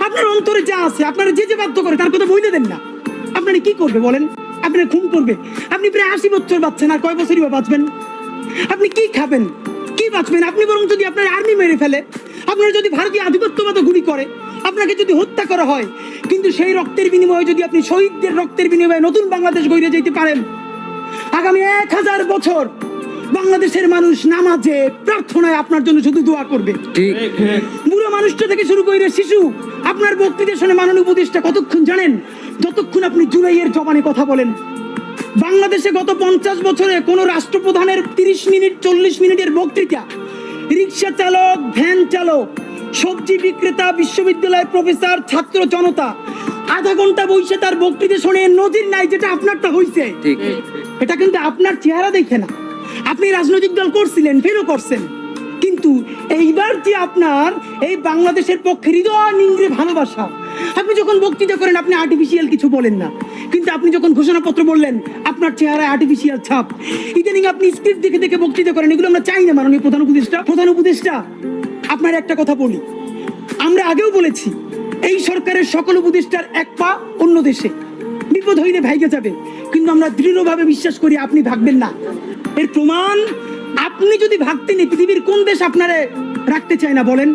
আপনার অন্তরে যা আছে, আপনারা যে যে বাধ্য করে তার কথা বইলে দেন না। আপনারা কি করবে বলেন? আপনারা খুন করবে। আপনি প্রায় 80 বছর বাঁচছেন, আর কয় বছরই বা বাঁচবেন? আপনি কি খাবেন, কি বাঁচবেন? আপনি বরং যদি আপনার আর্মি মেরে ফেলে, আপনারা যদি ভারতীয় আধিপত্যবাদ গুলি করে, আপনাকে যদি হত্যা করা হয়, কিন্তু সেই রক্তের বিনিময়ে যদি আপনি শহীদদের রক্তের বিনিময়ে নতুন বাংলাদেশ গড়ে যেতে পারেন, আগামী 1000 বছর বাংলাদেশের মানুষ নামাজে প্রার্থনায় আপনার জন্য শুধু দোয়া করবে। বুড়ো মানুষটা থেকে শুরু করে শিশু আপনার বক্তৃতা শুনে মাননীয় উপদেষ্টা কতক্ষণ জানেন? যতক্ষণ আপনি জুলাইয়ের জবানে কথা বলেন। বাংলাদেশে গত 50 বছরে কোন রাষ্ট্রপ্রধানের 30 মিনিট 40 মিনিটের বক্তৃতা, রিক্সা চালক, ভ্যান চালক, সবজি বিক্রেতা, বিশ্ববিদ্যালয়ের প্রফেসর, ছাত্র জনতা আধা ঘন্টা বসে তার বক্তৃতা শুনে নজির নাই, যেটা আপনারটা হইছে। এটা কিন্তু আপনার চেহারা দেখে না। আপনি রাজনৈতিক দল করছিলেন, ফেরও করছেন, কিন্তু এইবার যে আপনার এই বাংলাদেশের পক্ষে হৃদয় নিংড়ে ভালোবাসা, আপনি যখন বক্তৃতা করেন আপনি আর্টিফিশিয়াল কিছু বলেন না, কিন্তু আপনি যখন ঘোষণাপত্র বললেন আপনার চেহারায় আর্টিফিশিয়াল ছাপ। ইদানিং আপনি স্ক্রিপ্ট দেখে দেখে বক্তৃতা করেন, এগুলো আমরা চাই না। মাননীয় প্রধান উপদেষ্টা, আপনার একটা কথা বলি, আমরা আগেও বলেছি এই সরকারের সকল উপদেষ্টার এক পা অন্য দেশে, বিপদ হইলে ভাইগে যাবে, কিন্তু আমরা দৃঢ়ভাবে বিশ্বাস করি আপনি ভাগবেন না। এর প্রমাণ, আপনি যদি ভাগতেন পৃথিবীর কোন দেশ আপনারে রাখতে চায় না বলেন?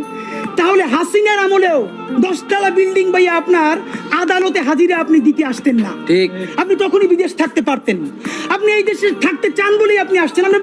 তাহলে হাসিনার আমলেও 10 তলা বিল্ডিং বাইয়া আপনার আদালতে হাজিরা আপনি দিতে আসতেন না। আপনি তখনই বিদেশ থাকতে পারতেন। আপনি এই দেশে থাকতে চান বলেই আপনি আসছেন। আমরা